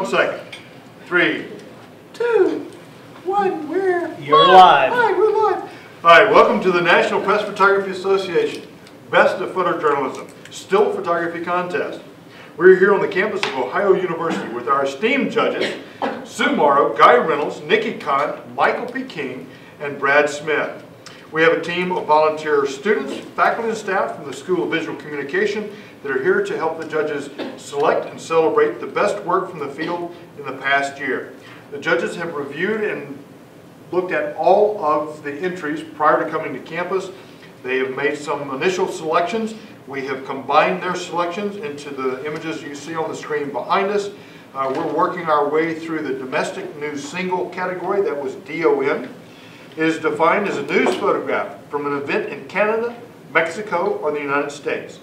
Second. 3, 2, 1. You're live. Hi, we're live. All right, welcome to the National Press Photography Association Best of Photojournalism Still Photography Contest. We're here on the campus of Ohio University with our esteemed judges, Sue Morrow, Guy Reynolds, Nikki Kahn, Michael P. King, and Brad Smith. We have a team of volunteer students, faculty, and staff from the School of Visual Communication that are here to help the judges select and celebrate the best work from the field in the past year. The judges have reviewed and looked at all of the entries prior to coming to campus. They have made some initial selections. We have combined their selections into the images you see on the screen behind us. We're working our way through the domestic news single category, that was DON. It is defined as a news photograph from an event in Canada, Mexico, or the United States.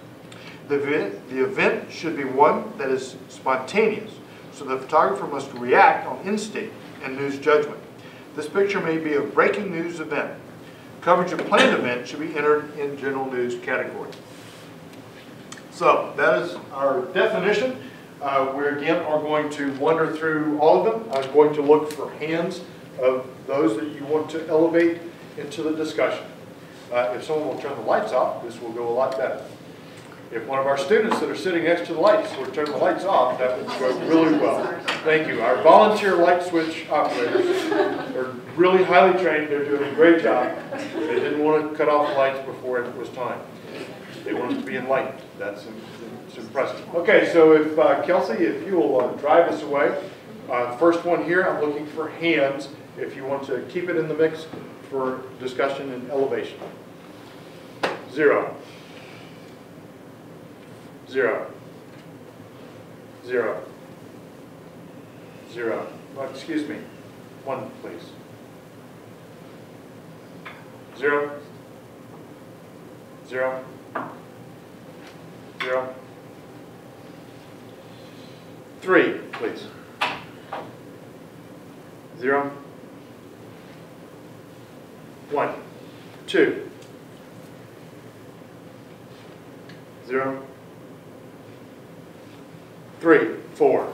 The event should be one that is spontaneous, so the photographer must react on instinct and news judgment. This picture may be a breaking news event. Coverage of planned event should be entered in general news category. So that is our definition. We again are going to wander through all of them. I'm going to look for hands of those that you want to elevate into the discussion. If someone will turn the lights off, this will go a lot better. If one of our students that are sitting next to the lights would turn the lights off, that would go really well. Thank you. Our volunteer light switch operators are really highly trained. They're doing a great job. They didn't want to cut off the lights before it was time. They wanted to be enlightened. That's impressive. Okay, so if Kelsey, if you will drive us away. First one here, I'm looking for hands if you want to keep it in the mix for discussion and elevation. 0. 0. 0. 0. Oh, excuse me. 1, please. 0. 0. 0. 3, please. 0. 1. 2. 0. 3. 4.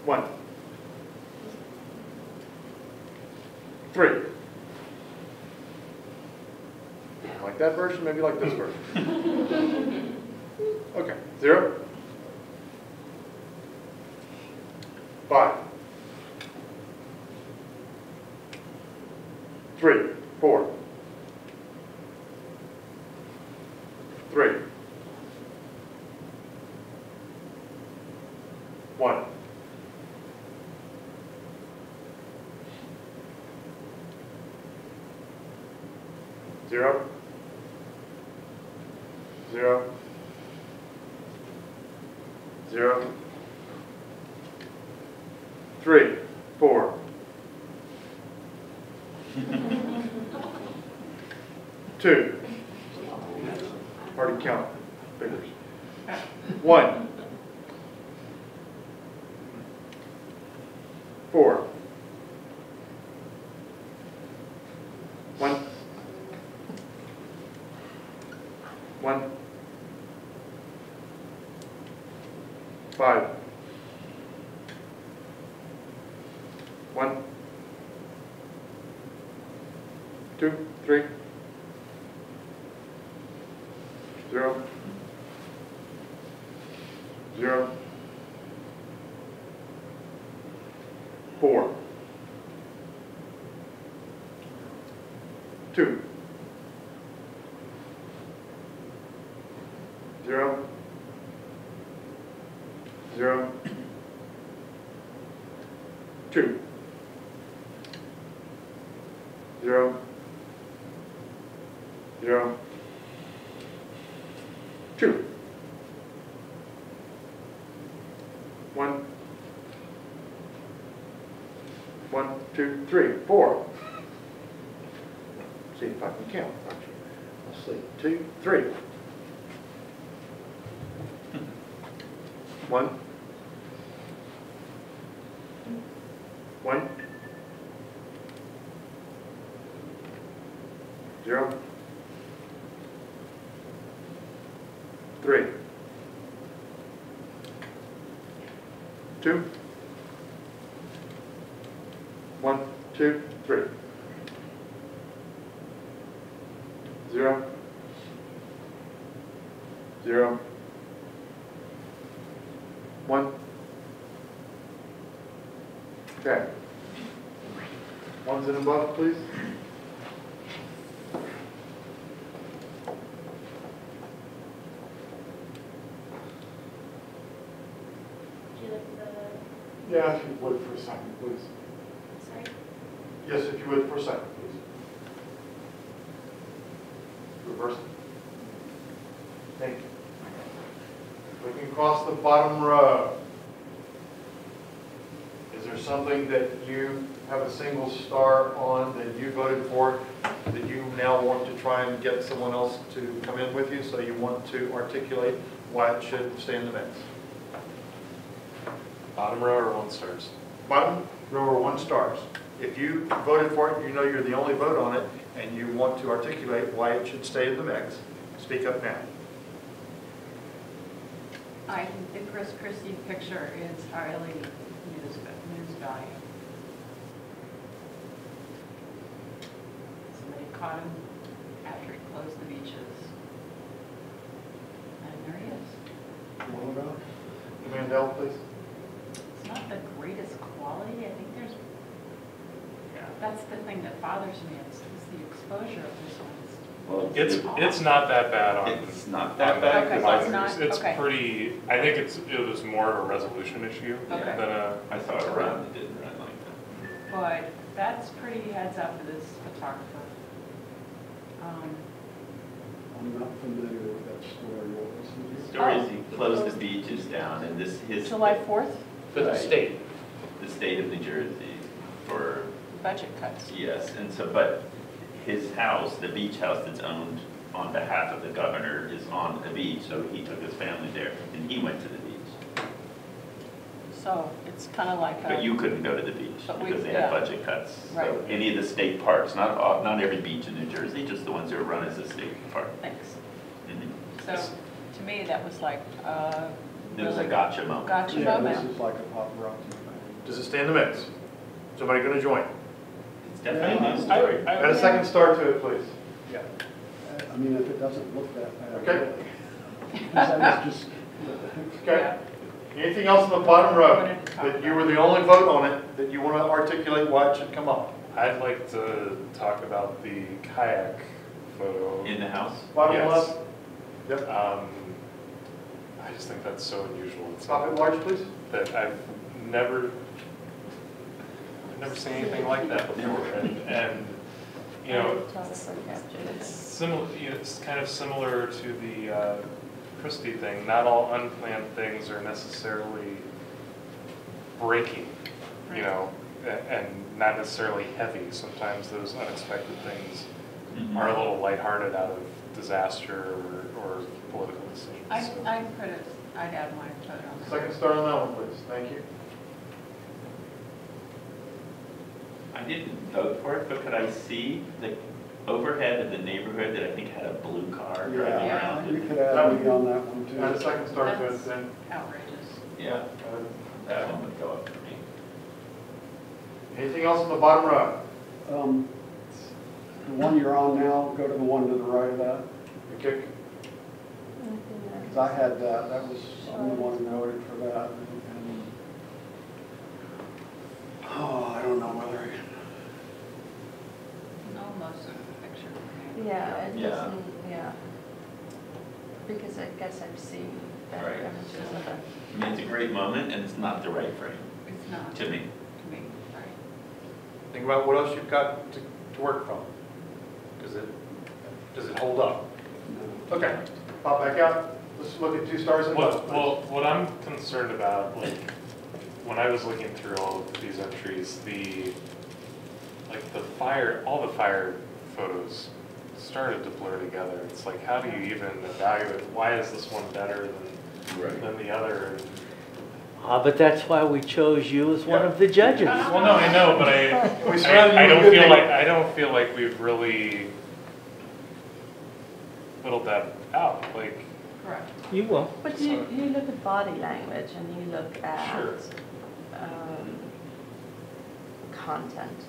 1. 3. Like that version, maybe like this version. Okay. 0. 5. 3. 4. 3. 1. 0. 0. 0. 3. 4. 2. Hard to count fingers. 1. 4. 1. 1. 5. 1. 2. 3. 0. 0. 4. 2. 0. 0. 2. 0. 0. 2. 1. 1, 2, 3, 4. See if I can count. Let's see. 2, 3. 1. 1. 0. 3. 2. 1, 2, 3. 0, 0, 1. Okay. 1s and above, please. Yeah, if you would for a second, please. Sorry? Yes, if you would for a second, please. Reverse it. Thank you. Looking across the bottom row. Is there something that you have a single star on that you voted for that you now want to try and get someone else to come in with you, so you want to articulate why it should stay in the mix? Bottom row or 1 stars? Bottom row or 1 stars. If you voted for it, you know you're the only vote on it, and you want to articulate why it should stay in the mix, speak up now. I think the Chris Christie picture is highly news value. Somebody caught him after he closed the beaches. And there he is. What about? Mandel, please. It's not the greatest quality. I think there's, that's the thing that bothers me. It's the exposure of this one. Well, it's not that bad on. It's not that bad. Okay, because it's not? It's Okay. pretty. I think it was more of a resolution issue Okay. than a. I saw it run, it didn't run like that. But that's pretty heads up for this photographer. I'm not familiar with that story. What was The it? story is he closed the beaches down, and his July 4th, For the Right. state. the state of New Jersey for budget cuts. yes, and so but his house, the beach house that's owned on behalf of the governor, is on the beach, so he took his family there, and he went to the beach. So it's kind of like But you couldn't go to the beach But we- because they yeah. had budget cuts. Right. So any of the state parks, not every beach in New Jersey, just the ones that are run as a state park. Thanks. Mhm. So to me, that was like, It was a gotcha moment. gotcha Yeah, moment. this is like a paparazzi thing. Does it stay in the mix? Somebody going to join? It's definitely a news Yeah. story. Add a second star to it, please. Yeah. I mean, if it doesn't look that bad. Okay. really. Because that was just, Okay. Yeah. Anything else in the bottom row Wanted to talk that you about. were the only vote on it, that you want to articulate why it should come up? I'd like to talk about the kayak photo. In the house? Bottom Yes. left? Yep. I just think that's so unusual. It's Top it large, please. that I've never seen anything like that before, and you know, it's similar. You know, it's kind of similar to the Christie thing. Not all unplanned things are necessarily breaking, you know, and not necessarily heavy. Sometimes those unexpected things Mhm. are a little lighthearted out of disaster or political decisions. So. I'd add my photo on there. Second star on that one, please. Thank you. I didn't vote for it, but could I see the overhead of the neighborhood that I think had a blue car driving yeah, around you it? could add me on that one Add a too. second star to it That's then. outrageous. Yeah, that one would go up for me. Anything else in the bottom row? The one you're on now, go to the one to the right of that. The kick. Because I had that, I'm the one who voted for that. And oh, I don't know whether, Almost a picture of me. Yeah, it Yeah. doesn't, yeah. Because I guess I've seen better Right. images of it. I mean, it's a great moment, and it's not the right frame, It's not, to me. to me, right. Think about what else you've got to work from. Does it hold up? no. Okay, pop back out. Let's look at 2 stars and above, Well, what I'm concerned about, like, when I was looking through all of these entries, all the fire photos started to blur together. It's like, how do you even evaluate, why is this one better than the other? But that's why we chose you as one of the judges. Well, no, I know, but We surrounded you with good people. I don't feel like we've really whittled that out. Like, Correct. You will. But you look at body language and you look at Sure. content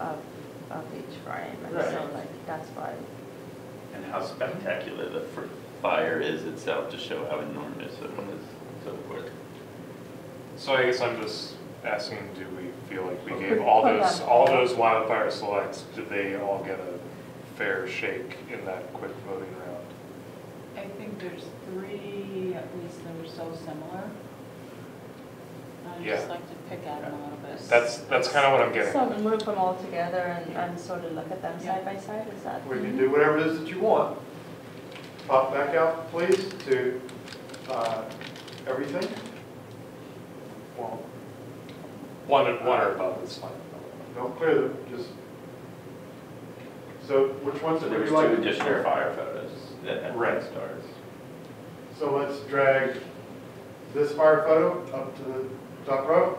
of each frame, and Right. so like that's why. And how spectacular the fire is itself to show how enormous it was, so forth. So I guess I'm just asking, do we feel like we Put- gave all put those, them all all. those wildfire selects, did they all get a fair shake in that quick voting round? I think there's 3, at least, that are so similar. I Yeah. just like to pick at them a little bit. That's kind of what I'm getting So at. group them all together and sort of look at them Yeah. side by side, is that? We can do whatever it is that you want. Pop back out, please, to everything. Well, one or above is fine. Don't clear them, just. So which ones So would there you was like two to additional share? fire photos that had Right. red stars. So let's drag this fire photo up to the top row.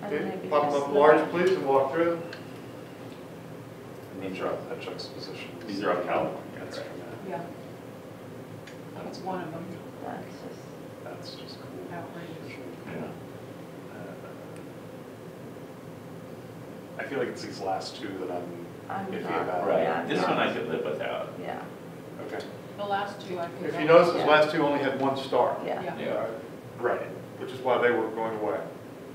And Okay, maybe pop them just up look large, at- please, and walk through them. And these are that juxtaposition. These are all California, That's right? dramatic. Yeah. That's one of them, That's just, That's just cool. outrageous. Yeah. I feel like it's these last two that I'm I'm iffy not, about. yeah, Right, this yeah. one I could live without. Yeah, Okay. The last 2 I can. If go you notice, with. those Yeah. last two only had 1 star. yeah, Yeah. Right, which is why they were going away.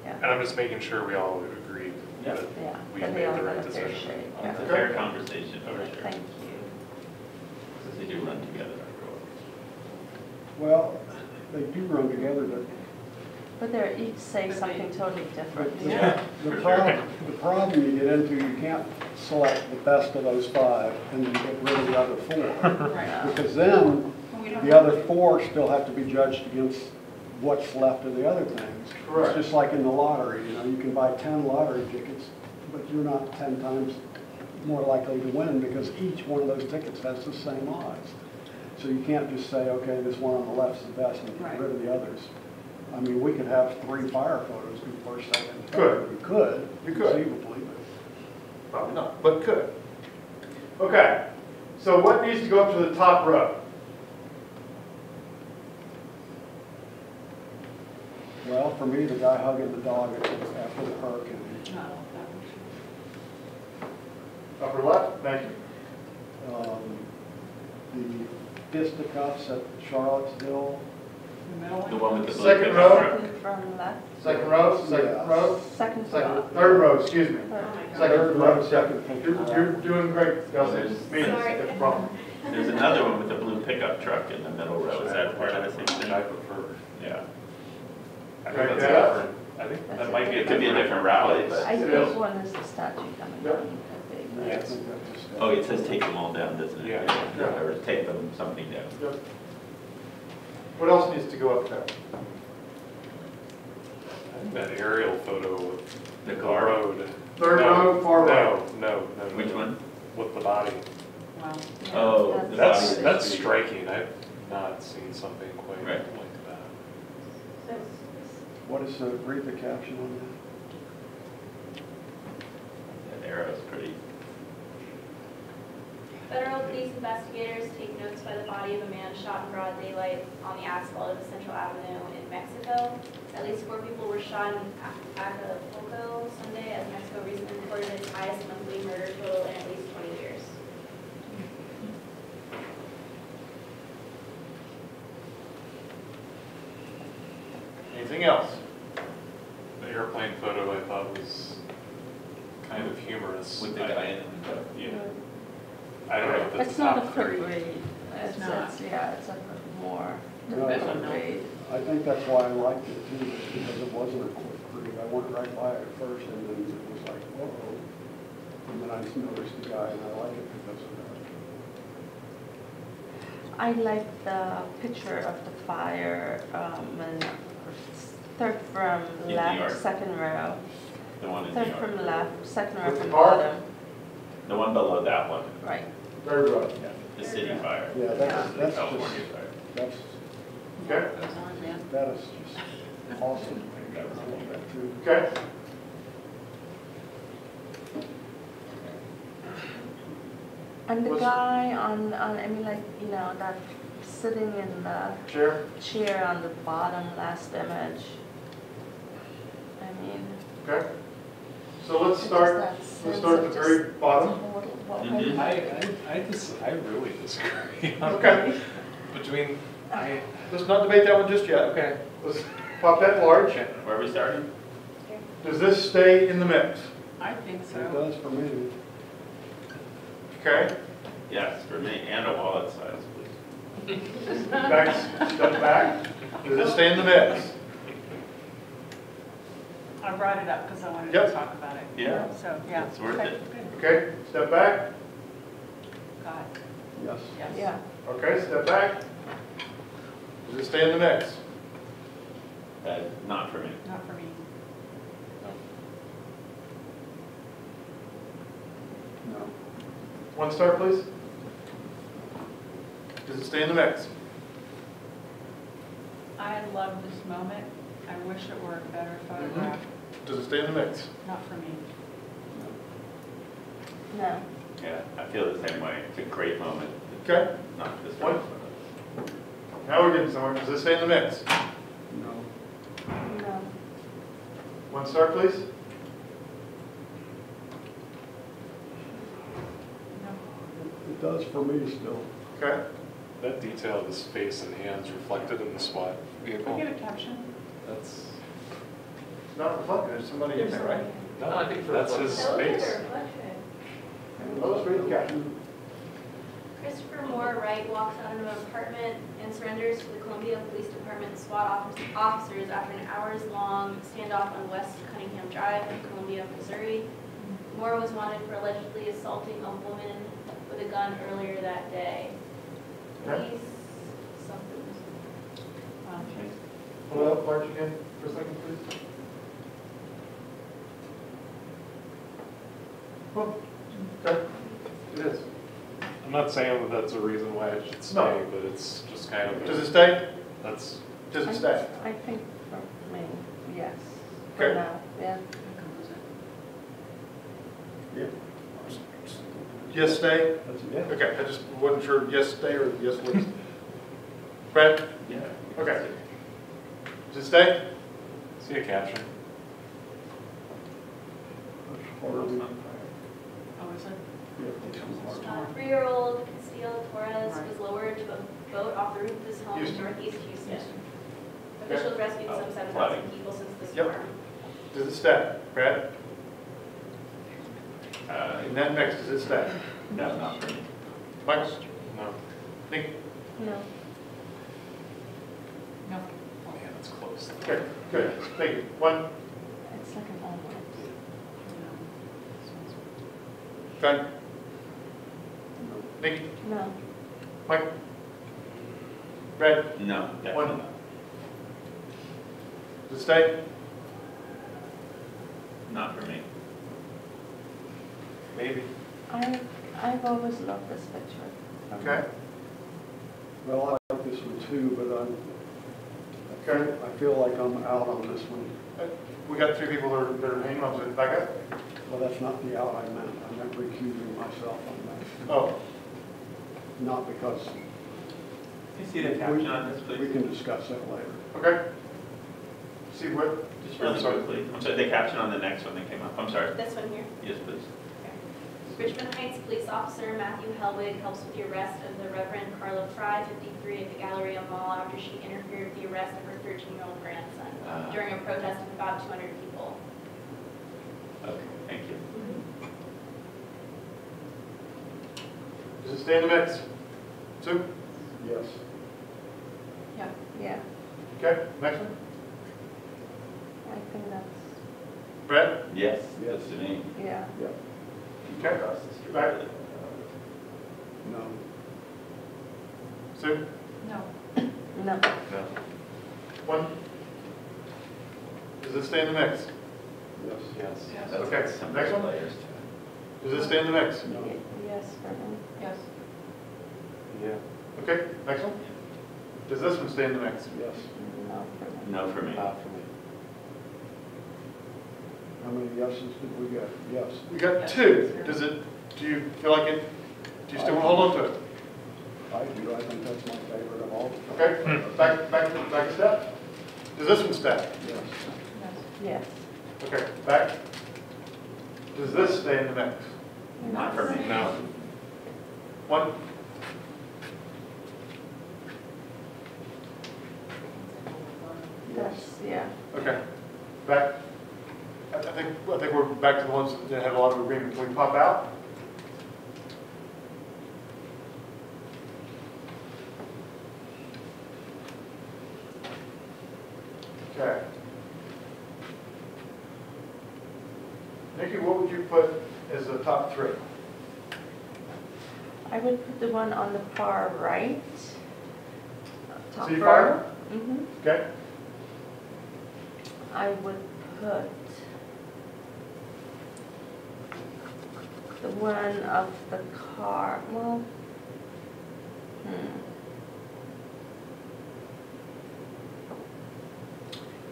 And yeah, I'm just making sure we all agreed Yeah. that yeah. we Then made they all the got right a fair decision. shake, It's yeah. a fair conversation, for Good, sure. thank you. Because they do run together after all. Well, they do run together, But they're each say something totally different. but Yeah, the for problem you get into, you can't select the best of those 5 and then get rid of the other 4. Right. Yeah. Because then, We don't the have- other 4 still have to be judged against what's left of the other things. Correct. It's just like in the lottery, you can buy 10 lottery tickets, but you're not 10 times more likely to win because each one of those tickets has the same odds. So you can't just say, okay, this one on the left's the best and get Right. rid of the others. I mean, we could have 3 fire photos be first, second, Could. third. We could. You could. Conceivably, Probably not, but could. Okay, so what needs to go up to the top row? but, well, for me, the guy hugging the dog after the hurricane. No, that one. Upper left, thank you. The fisticuffs at Charlottesville. The middle one? The one with the blue Second pickup row. truck. Second from left, Second row, second Yeah. row, second from second, left. third row, excuse me. Third. Second row, Second second. picture. You're doing great, Gus. There's- Me, it's a problem. There's another one with the blue pickup truck in the middle row. Is that part of the same Which I thing? prefer. Yeah. I think that's a Yeah. different, I think that might be a It could be a different rally, but I It think is. one is the statue coming Yep. down, I think. I Yes. think that's just- oh, it says take them all down, doesn't it? Yeah. Or take them something down. Yep. What else needs to go up there? I think that aerial photo with The the car. road. Third No, row, far right. No. Which one? With the body. Wow. Yeah, Oh, the That's, body. that's striking. I've not seen something quite Right. like that. What is read the caption on That arrow's pretty. Federal police investigators take notes by the body of a man shot in broad daylight on the asphalt of Central Avenue in Mexico. At least 4 people were shot in Acapulco Sunday, as Mexico recently reported its highest monthly murder total in at least 20 years. Anything else? The airplane photo I thought was kind of humorous. With the guy in it. Yeah. I don't know if it's It's the not a top quick three. read. It's, not. yeah, it's a more No, difficult no. read. that? I think that's why I liked it too, because it wasn't a quick read. I went right by it first and then it was like, whoa. And then I just noticed the guy and I like it because of that. I like the picture of the fire, and third from In New left, York. second row. The one in New Third York. from left, second row With the from car? bottom. The one below that one. Right. Third row. Yeah. The city fire. Yeah, that's The just, California fire. that's, Okay, Those ones, man. that is just awesome. I love that too. okay. And the What's- guy I mean, like, you know, that sitting in the Chair? chair on the bottom last image. I mean. Okay. So let's it's start, just that let's sense start at of the very just bottom. total- what Mhm. I really disagree. on Okay. that. Between, Let's not debate that one just yet. okay. Let's pop that large. Where are we starting? Does this stay in the mix? I think It so. does for me. Okay. Yes, for me, and a wallet size, please. Back, step back. Does this stay in the mix? I brought it up because I wanted Yep. to talk about it. Yeah. So, yeah. It's worth Okay, it. good. Okay, step back. Got it. Yes. Yes. Yeah. Okay, step back. Does it stay in the mix? Not for me. Not for me. No. One star, please. Does it stay in the mix? I love this moment. I wish it were a better photograph. Does it stay in the mix? Not for me. No. Yeah, I feel the same way. It's a great moment. Okay, Not this What? one. now we're getting somewhere. Does it stay in the mix? No. No. One star, please. No. It does for me still. Okay, That detail of his face and hands reflected in the SWAT Can I vehicle, get a caption? that's, it's not reflected. There's somebody in there, right? no, I think that's his That was a face. reflection. Oh, let's read the caption. Christopher Moore Wright walks out of an apartment and surrenders to the Columbia Police Department SWAT officers after an hours-long standoff on West Cunningham Drive in Columbia, Missouri. Moore was wanted for allegedly assaulting a woman with a gun earlier that day. Okay. Police something. Pull it up large again for a second, please. Oh, okay, it is. I'm not saying that that's a reason why it should stay, No. but it's just kind of, Does it stay? that's, Does it stay? I think for me, yes. Okay. For now, yeah. Yeah. Yes, stay? That's a yes. Okay, I just wasn't sure, yes, stay or yes, leave. Brad? Yeah. Okay. Does it stay? see a caption? That's hard. Oh, is it? Yeah, it's hard. 3-year-old Castillo Torres was lowered to a boat off the roof of his home in Houston. northeast Houston. Houston. Officials rescued Oh, some 7,000 flooding. people since the Yep. storm. Does it stay? Brad? Uh, In that mix, does it stay? No, not for me. Michael? No. Nick? No. No. Oh, yeah, that's close. Okay, good, thank you. One, It's like an almost. Fran? Nick? No. Michael? Brad? No, definitely One. not. Does it stay? Not for me. Maybe. I've always loved this picture. Okay. Well, I like this one too, but Okay. I feel like I'm out on this one. We got 3 people that are hanging on to it. Back up. Well, that's not the out I meant recusing myself on that. Oh, Not because Can you see the caption on this, we please? can discuss that later. okay. See what? Just I'm really sorry. quickly. I'm sorry, the caption on the next one that came up. I'm sorry. This one here. Yes, please. Richmond Heights Police Officer Matthew Helwig helps with the arrest of the Reverend Carla Fry, 53, at the Galleria Mall after she interfered with the arrest of her 13-year-old grandson during a protest of about 200 people. Okay, thank you. Does it stay in the mix? Sue? Yes. Yeah. Yeah, Okay, next one. I think that's, Brad? Yes, Yes. that's to me. yeah. Yeah. Okay. Across the street. Back. No. Sue? No. No. No. One? Does it stay in the mix? Yes. Yes. Yeah, that's Okay, some next one. layers to it. Does it stay in the mix? No. Yes, for me. Yes. Yeah. Okay, next one. Does this one stay in the mix? Yes. No, for me. No for me. Not for me. How many yeses did we get? Yes. We got 2. Does it, do you feel like it Do you still want to hold on to it? I do, I think that's my favorite of all. Okay, back a step. Does this one stack? Yes. Yes. Okay, back. Does this stay in the mix? Not for me. No. One. That's, yeah. Okay, back. I think we're back to the ones that have a lot of agreement. Can we pop out? Okay. Nikki, what would you put as the top three? I would put the one on the far right. Top C5? row. Mm-hmm. Okay, I would put the one of the car, well,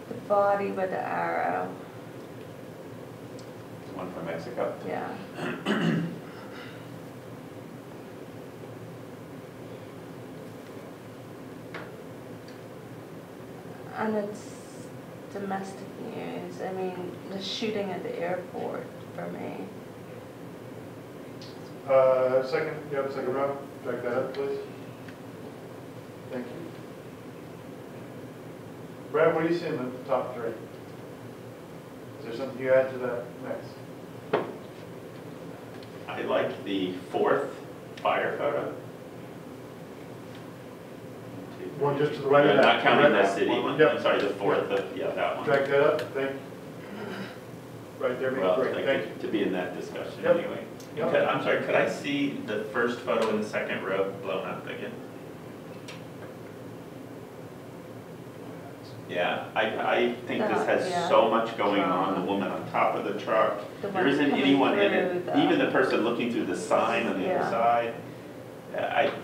the body with the arrow, One from Mexico. yeah. And it's domestic news. I mean, the shooting at the airport for me. second, you have a second row? Drag that up, please. Thank you. Brad, what do you see in the top three? Is there something you add to that next? I like the fourth fire photo. One just to the right of that. Not counting Right. the city one. Yep. I'm sorry, the fourth, yeah, that one. Drag that up, thank you. Right there, Well, great, like thank you. to be in that discussion Yep. anyway. Yep. I'm sorry, could I see the first photo in the second row blown up again? Yeah, I think this has Yeah. so much going on, the woman on top of the truck. The There one isn't coming anyone in it, through even the person looking through the sign on the Yeah. other side.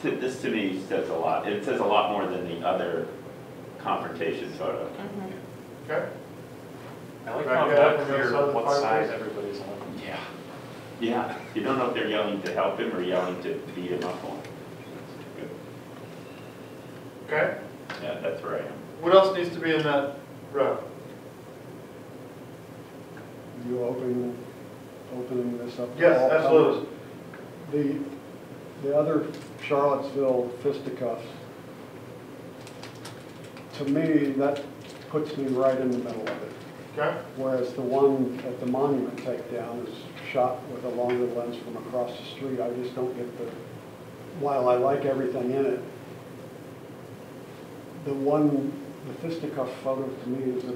This to me says a lot. It says a lot more than the other confrontation photo. Mhm. Okay, I like Right, how yeah, not and the clear other side of the what side fireplace. everybody's on. Yeah. Yeah, you don't know if they're yelling to help him or yelling to beat him up on. Good. okay. Yeah, that's where I am. What else needs to be in that row? You opening this up? to Yes, all absolutely. comers? The other Charlottesville fisticuffs, to me, that puts me right in the middle of it. Okay, Whereas the one at the monument takedown is shot with a longer lens from across the street. I just don't get while I like everything in it, the fisticuff photo to me is a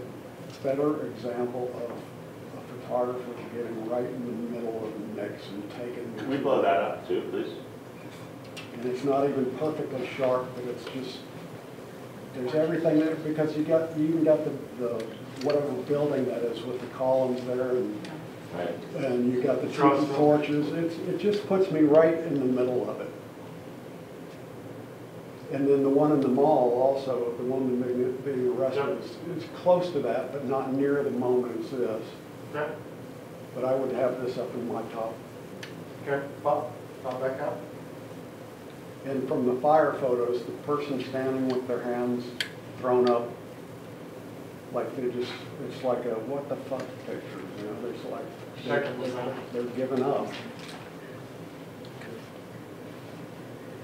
better example of a photographer getting right in the middle of the mix and taking. Can we blow that up too, please? And it's not even perfectly sharp, but it's just, there's everything there, because you even got the whatever building that is with the columns there, and you got the tiki torches. It just puts me right in the middle of it. And then the one in the mall also, the woman being arrested, is close to that, but not near the moment as this. okay, But I would have this up in my top. okay, pop back out. And from the fire photos, the person standing with their hands thrown up, like it's like a what the fuck picture, you know, there's like, they're giving up.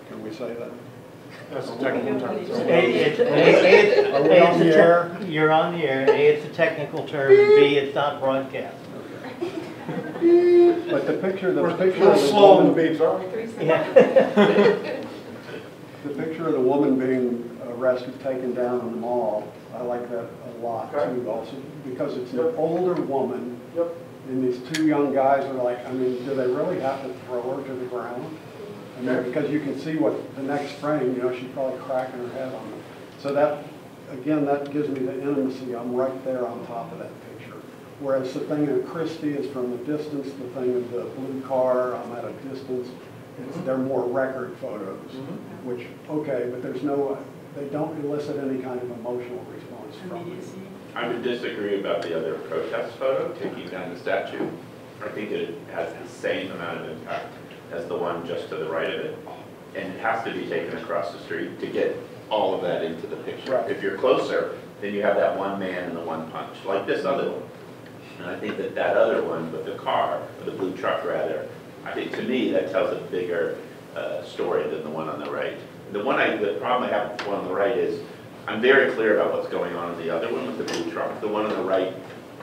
Can we say that? That's a technical term. Are we on the air? You're on the air. A, it's a technical term, and B, it's not broadcast. But the picture of the Slow on the woman, beats, aren't we? Yeah. the picture of the woman being arrested, taken down in the mall, I like that a lot Okay. too, also, because it's an older woman, Yep. and these two young guys are like, I mean, do they really have to throw her to the ground? I mean, because you can see what the next frame, you know, she's probably cracking her head on it. So that, again, that gives me the intimacy. I'm right there on top of that picture. Whereas the thing of Christie is from a distance, the thing of the blue car, I'm at a distance. They're more record photos, which, okay, but they don't elicit any kind of emotional response from me. I would disagree about the other protest photo, taking down the statue. I think it has the same amount of impact. as the one just to the right of it. And it has to be taken across the street to get all of that into the picture. Right. If you're closer, then you have that one man and the one punch, like this other one. And I think that that other one with the car, or the blue truck rather, I think to me that tells a bigger story than the one on the right. The problem I have with the one on the right is I'm very clear about what's going on in the other one with the blue truck. The one on the right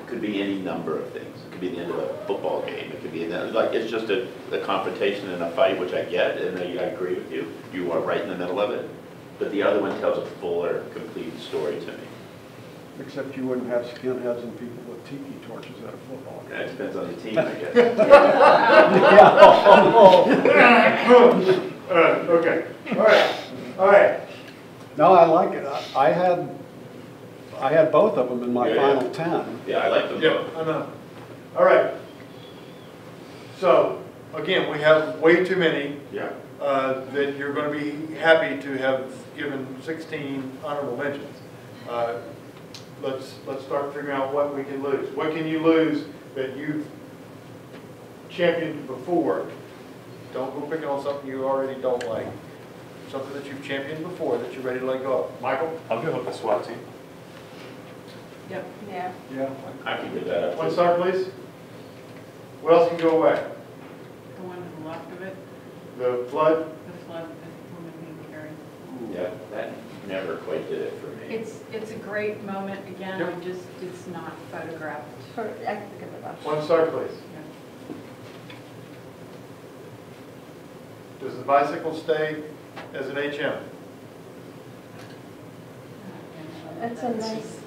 could be any number of things. It could be the end of a football game. It could be like it's just a confrontation and a fight, which I get, and I agree with you. You are right in the middle of it. But the other one tells a fuller, complete story to me. Except you wouldn't have skinheads and people with tiki torches at a football game. That depends on the team, I guess. Okay, all right. No, I like it. I had both of them in my Yeah, final yeah. 10. Yeah, I like them Yeah, both. I know. All right. So, again, we have way too many Yeah. that you're going to be happy to have given 16 honorable mentions. Let's start figuring out what we can lose. What can you lose that you've championed before? Don't go picking on something you already don't like. Something that you've championed before that you're ready to let go of. Michael? I'll go with the SWAT team. Yep. Yeah. Yeah. I can give that up. One star, please. What else can go away? The one to the left of it, The flood? the flood, the woman being carried. Yeah, that never quite did it for me. It's a great moment, again, Yep. it's not photographed. I can give it up. One star, please. Yeah. Does the bicycle stay as an HM? It's a nice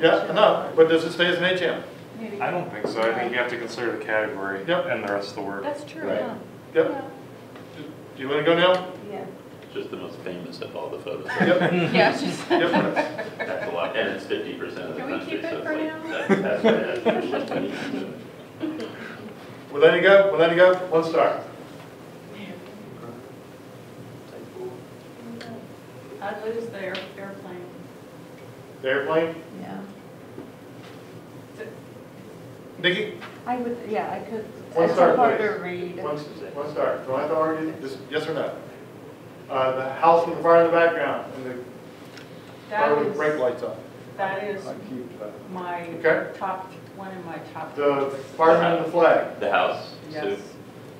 Yeah, no, but does it stay as an HM? Maybe. I don't think so. I think you have to consider the category Yep. and the rest of the work. That's true, Right. huh? Yep. Do you want to go now? Yeah. It's just the most famous of all the photos. Yep. Yeah, it's just. Yep. That's a lot, and it's 50% of the Can we country, keep it so it's for like, now? that's right. We'll let it go, we'll let it go. One star. I'd lose the airplane. The airplane? Yeah. Nikki? I would, yeah, I could. One It's star, hard please. to read. One star. Do I have to argue? Just yes or no? The house with the fire in the background and the fire That with the brake is, lights on. that is I keep that. my Okay. top, one of my top. The fireman and the flag. The house, Yes, Sue?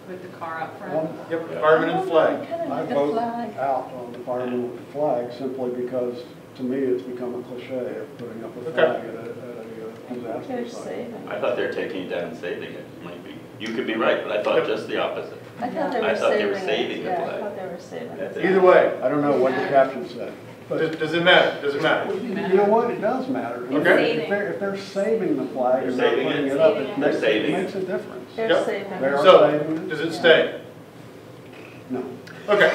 with the car up front. One, Yep, fireman and flag. Kind of I like a vote flag. out on the fireman with the flag simply because, to me, it's become a cliche of putting up a Okay. flag at a They're disaster site. saving. I thought they were taking it down and saving it. Might be. You could be right, but I thought just the opposite. I thought they I were thought they were saving saving it. the Yeah, I flag. thought they were saving That's it. it. Either way, I don't know what the caption said. But does it matter? Does it matter? you know what, it does matter. Okay. If they're saving the flag and They're not saving putting it. it up, Saving it it. makes, They're saving it it. makes a difference. They're Yep. saving They it. are So, saving it. does it stay? No. Okay.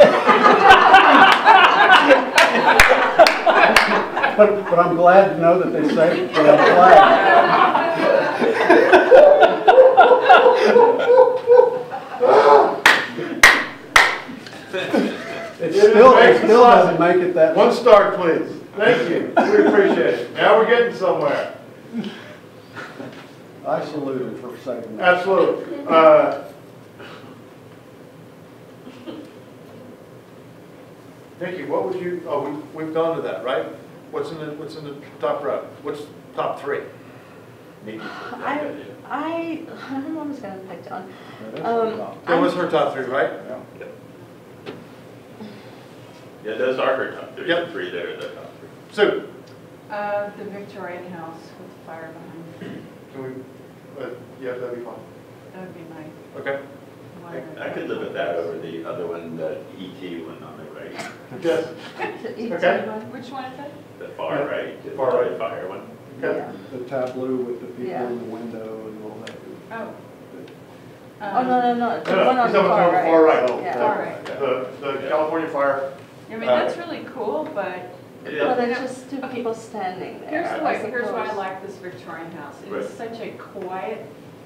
But I'm glad to know that they saved the flag. It still doesn't make it that. One star, please. Thank you. We appreciate it. Now we're getting somewhere. I salute him for saving that. Absolutely. Nikki, what would you? Oh, we've gone to that, right? What's in the top row? What's top three? Maybe. I'm almost gonna pick John. That is Um, top. That was her top three, right? Yeah. Yeah, those are her top three. Yep. The three there are the top three. Sue, The Victorian house with the fire behind. can we? Yeah, that'd be fine. That would be my Okay. one. I could live with that over the other one, the ET one on the right. Yes. The ET Okay. one? Which one is it? The far right, the Far right. fire one. Okay. Yeah. The tableau with the people Yeah. in the window and all that. Oh. Oh, no, the No, one he's on the talking about far the far right. right. Oh, Yeah. Far right. The California fire. I mean, that's really cool, but Well, there's just two people standing there. here's why I suppose. like this Victorian house. It is such a quiet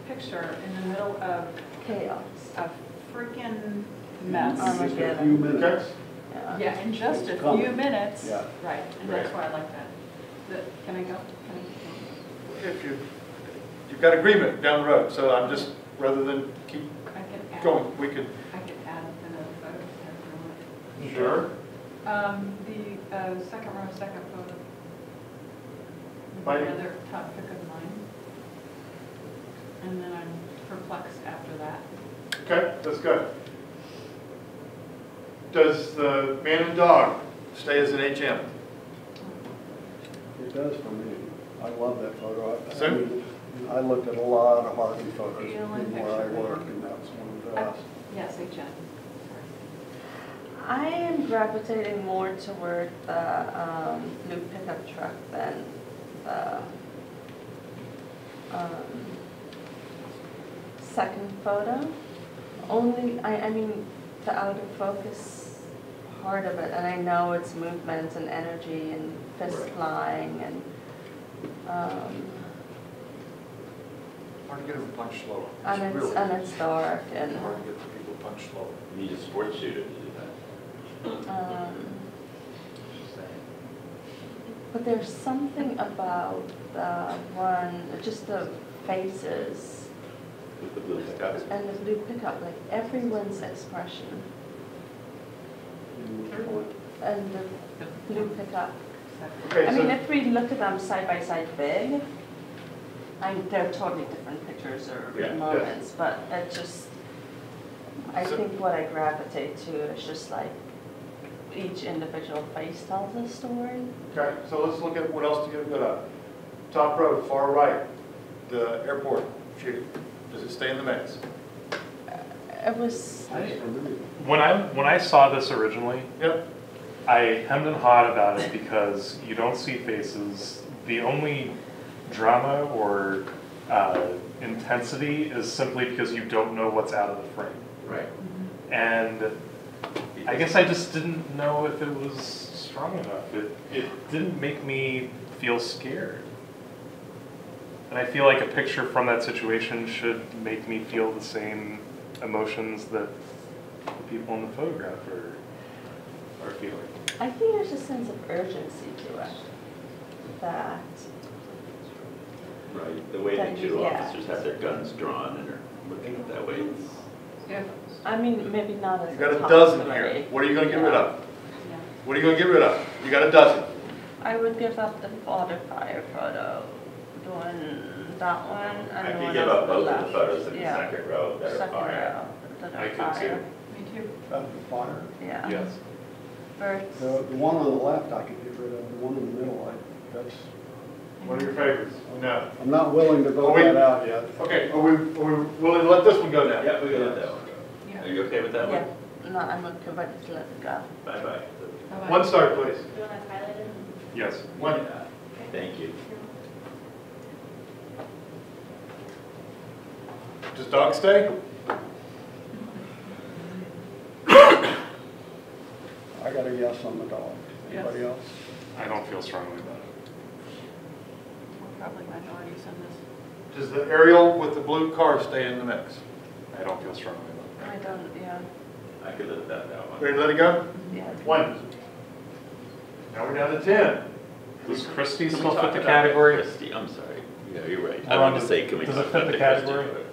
picture in the middle of Chaos. a freaking mess. Just a few Armageddon. minutes. Yeah. Yeah, in just a It's coming. few minutes. Yeah. Right, and that's Right. why I like that. Can I go? Can I If you've got agreement down the road, so I'm just, rather than keep I can keep going, we could. I could add another photo if you want. Sure. The second row, second photo. Fine. The other top pick of mine. And then I'm perplexed after that. Okay, that's good. Does the man and dog stay as an HM? It does for me. I love that photo. So? mean, I looked at a lot of Harvey photos The only in where I picture. work, and that's one of the best. Yes, HM. I am gravitating more toward the blue pickup truck than the second photo. Only, I mean, the out of focus part of it, and I know it's movement and energy and fist Right. flying and Hard to get them to punch slower. and it's dark and Hard to get the people to punch slower. You need a sports shooter to do that. but there's something about the one, just the faces With the blue pickup. and the blue pickup, like everyone's expression and the blue pickup. Okay, I mean, so, if we look at them side by side big, they're totally different pictures or Yeah, moments, but it just, I So- think what I gravitate to is just like each individual face tells a story. okay, so let's look at what else to get good at. Top row, far right, the airport shooting. Does it stay in the mix? It was, When I saw this originally, Yep. I hemmed and hawed about it because you don't see faces. The only drama or intensity is simply because you don't know what's out of the frame. Right. And I guess I just didn't know if it was strong enough. It didn't make me feel scared. And I feel like a picture from that situation should make me feel the same emotions that the people in the photograph are feeling. I think there's a sense of urgency to it that, Right, the way That the you two get. officers have their guns drawn and are looking at that way. It's- Yeah. I mean, maybe not as You got a top dozen three. here. What are you gonna get rid of? Yeah. What are you gonna get rid of? You got a dozen. I would give up the water fire photo, doing that one I and the could one give on up the both of left. the photos in the Yeah. second row that are Second fire. row, that I are could fire. too. Me too. That's the fire. Yeah. Yes. Birds. The one on the left I could get rid of, the one in the middle, that's, What are your favorites? No. I'm not willing to vote we- that out yet. Okay, are we willing to let this one go now? Yeah, we got that one. Yeah. Are you okay with that Yeah, one? no, I'm okay, but just let it go. Bye-bye. Bye-bye. One star, please. Do you want that highlighted? Yes. One. Thank you. Does dog stay? I got a yes on the dog. Anybody else? I don't feel strongly about it. We're probably minorities in this. Does the aerial with the blue car stay in the mix? I don't feel strongly about I don't, yeah, I could live with that one. Ready to let it go? yeah. One. Now we're down to 10. it. Does Christie Can we still talk fit the about category? Christie? I'm sorry. Yeah, you're right. We're I on wanted to the- say, can we does talk it fit about the the Christie category? photo?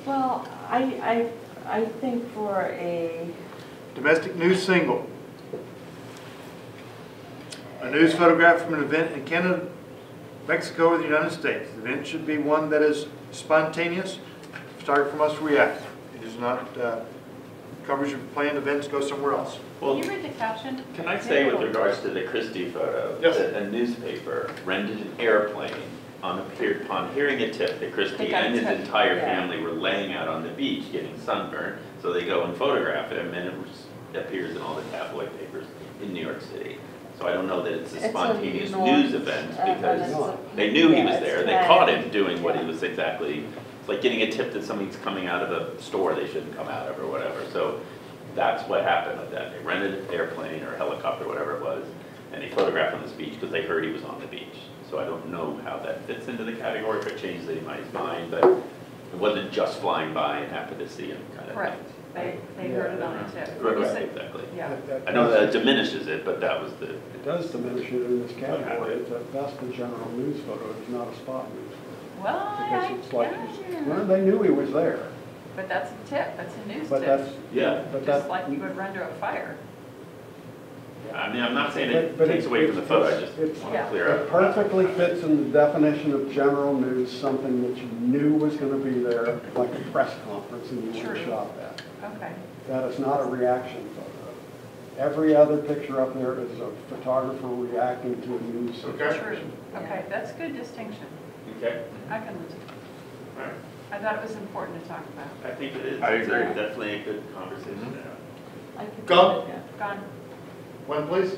Well, I think for a, Domestic news single. A news photograph from an event in Canada, Mexico, or the United States. The event should be one that is spontaneous. Photographer must react. It is not coverage of planned events, go somewhere else. Can Well, you read the caption? can I say with regards to the Christie photo, Yes. that a newspaper rented an airplane upon hearing a tip that They Christie got and his tipped, entire yeah. family were laying out on the beach getting sunburned, so they go and photograph him, and it appears in all the tabloid papers in New York City. So I don't know that it's a It's a spontaneous norm, news event, and because it's a- they knew he yeah, was it's there, they planned. caught him doing what he was exactly, it's like getting a tip that somebody's coming out of a store they shouldn't come out of or whatever. So that's what happened with that. They rented an airplane or a helicopter, whatever it was, and they photographed on this beach because they heard he was on the beach. So I don't know how that fits into the category, if it changes anybody's mind, but it wasn't just flying by and happened to see him kind of Correct. thing. They heard it on the tip. Right, You right, said- exactly. Yeah. I know that diminishes it, but that was the, It does diminish it in this category. It's at best a general news photo. It's not a spot news photo. Well, Because I, it's like, yeah. well, they knew he was there. But that's a tip, that's a news But tip. that's, Yeah. but Just that, like you would render a fire. I mean, I'm not saying it But takes away from the photo, I just it's- want to yeah. clear it up. perfectly fits in the definition of general news, something that you knew was going to be there, like a press conference, and you want to True. shop at. Okay. That is not a reaction photo. Every other picture up there is a photographer reacting to a news Okay. situation. True. Okay, that's a good distinction. Okay, I can live with it. All right. I thought it was important to talk about. I think it is. I It's agree. definitely a good conversation to have. I could Gone? do it, yeah. Gone. One, please.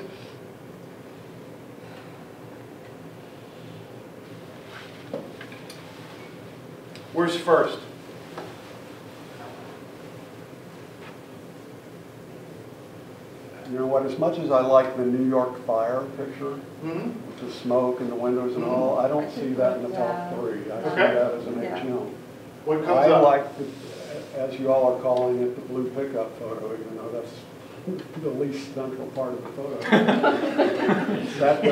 Where's first? You know what, as much as I like the New York fire picture, Mm-hmm. with the smoke and the windows and all, I don't see that in the top three. I see Okay. that as an Yeah. HM. What comes I up? like, as you all are calling it, the blue pickup photo, even though that's the least central part of the photo. That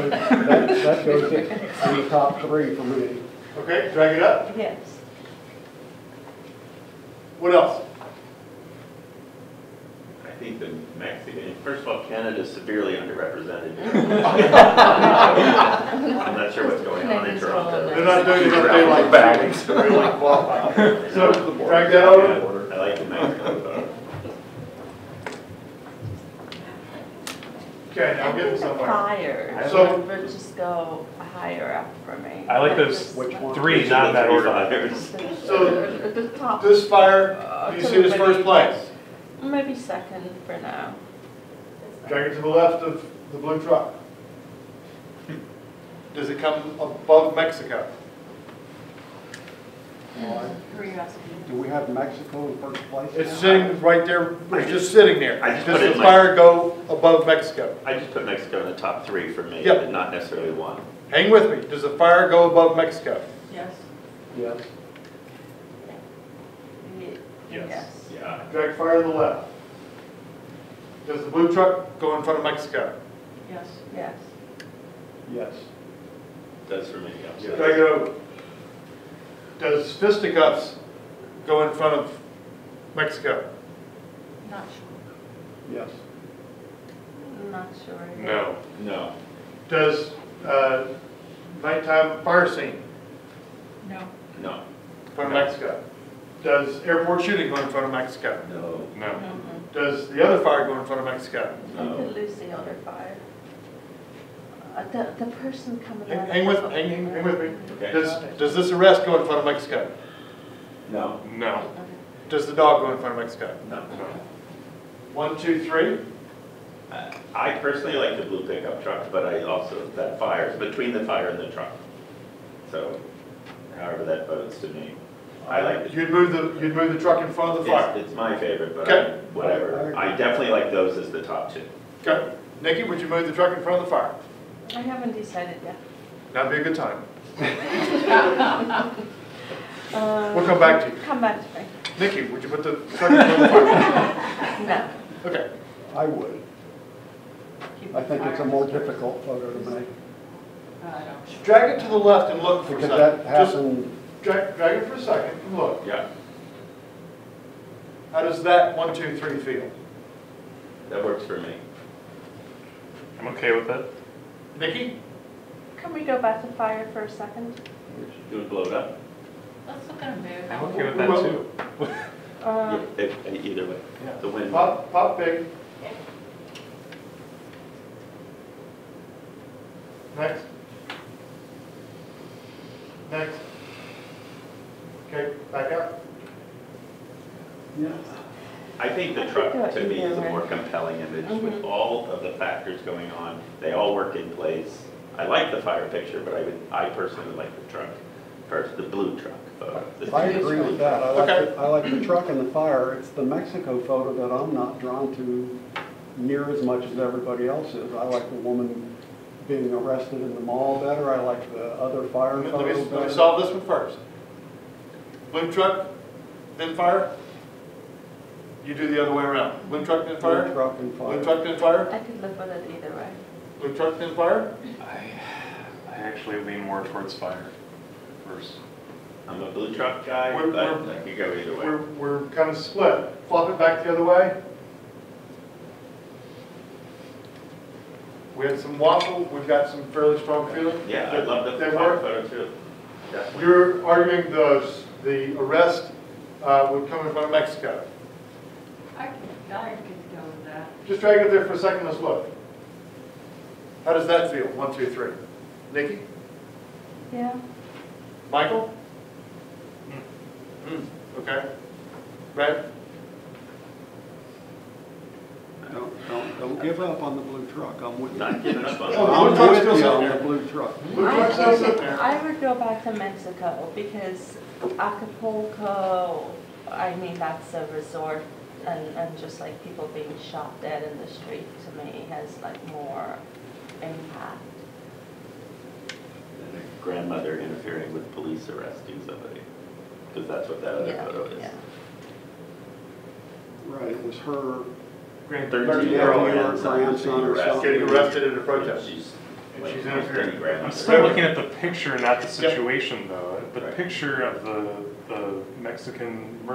goes in the top three for me. Okay, drag it up. Yes. What else? I think the Mexican, first of all, Canada's severely underrepresented. I'm not sure what's going on in Toronto. They're not doing enough daylight savings, so they're like qualified. So, drag that over. I like the Mexican photo. Okay, now get somewhere. Higher. So- But just go higher up for me. I like those Just Which one? three, not in that order. So, The top. This fire, do you to see it as the first place? Maybe second for now. Drag it to the left of the blue truck. Does it come above Mexico? Who are you asking? Do we have Mexico in first place? It's now? sitting right there, it's just sitting there. I just Does put it the in my- fire go above Mexico? I just put Mexico in the top three for me, Yep. but not necessarily one. Hang with me, does the fire go above Mexico? Yes. Yes. Yes. Yeah. Drag fire to the left. Does the blue truck go in front of Mexico? Yes. Yes. Yes. Does for me, yeah. Drag it over. Does fisticuffs go in front of Mexico? Not sure. Yes. Not sure. No. No. Does nighttime fire scene No. No. in front of Mexico? Does airport shooting go in front of Mexico? No. No. Mm-mm. Does the other fire go in front of Mexico? I No. could lose the other fire. The person coming out. Hang with me. Okay. Does this arrest go in front of Mexico? No. No. Does the dog go in front of Mexico? No. 1, 2, 3. I personally like the blue pickup truck, but I also, that fire, between the fire and the truck. So, however that votes to me. I like it. You'd move the truck in front of the fire. It's my favorite, but Okay. whatever. I definitely like those as the top two. Okay. Nikki, would you move the truck in front of the fire? I haven't decided yet. That'd be a good time. We'll come back to you. Come back to me. Nikki, would you put the truck in front of the fire? No. Okay. I would. Keep I the think it's a fire more first. difficult photo to make. I don't. Drag it to the left and look for a Because second. that Just happened, drag it for a second and look. Yeah, How does that 1, 2, 3 feel? that works for me. I'm okay with it. Nikki? Can we go back to fire for a second? You would blow it up? Let's look at a move. I'm okay with that too. Either way. Yeah. The wind. Pop big. Next. Next. Okay, back up. yeah. I think the I truck, could go to me, is a either more way. compelling image with Mhm. all of the factors going on. They all work in place. I like the fire picture, but I personally would like the truck first, the blue truck photo. I agree with that. Okay. I like the truck and the fire. It's the Mexico photo that I'm not drawn to near as much as everybody else is. I like the woman being arrested in the mall better. I like the other fire Let photo me better. solve this one first. Blue truck, then fire? You do the other way around. Blue truck, then fire? Blue truck and Blue fire. truck, then fire? I could live with it either way. Blue truck, then fire? I actually lean more towards fire first. I'm a blue truck guy, We're- but we're- I could go either way. We're kind of split. Flop it back the other way. We had some waffle, we've got some fairly strong feeling. Yeah, I love the They car work. photo too. Definitely. You're arguing the arrest would come in front of Mexico. I could go with that. Just drag it there for a second, let's look. How does that feel? 1, 2, 3. Nikki? Yeah. Michael? Okay. Brad? Don't give up on the blue truck, I'm with you. Not giving up on it. Oh, I'm blue truck's with still you on sitting the there. blue truck. Blue truck's still sitting there. I would go back to Mexico because Acapulco, I mean, that's a resort and just like people being shot dead in the street to me has like more impact. And a grandmother interfering with police arresting somebody, because that's what that other Yeah, photo is. yeah. Right, it was her 13-year-old grandson or something. Getting arrested at a protest. She's And she's like interfering. any grandmother. I'm still looking at the picture, not the Yep. situation though. The Right. picture of the Mexican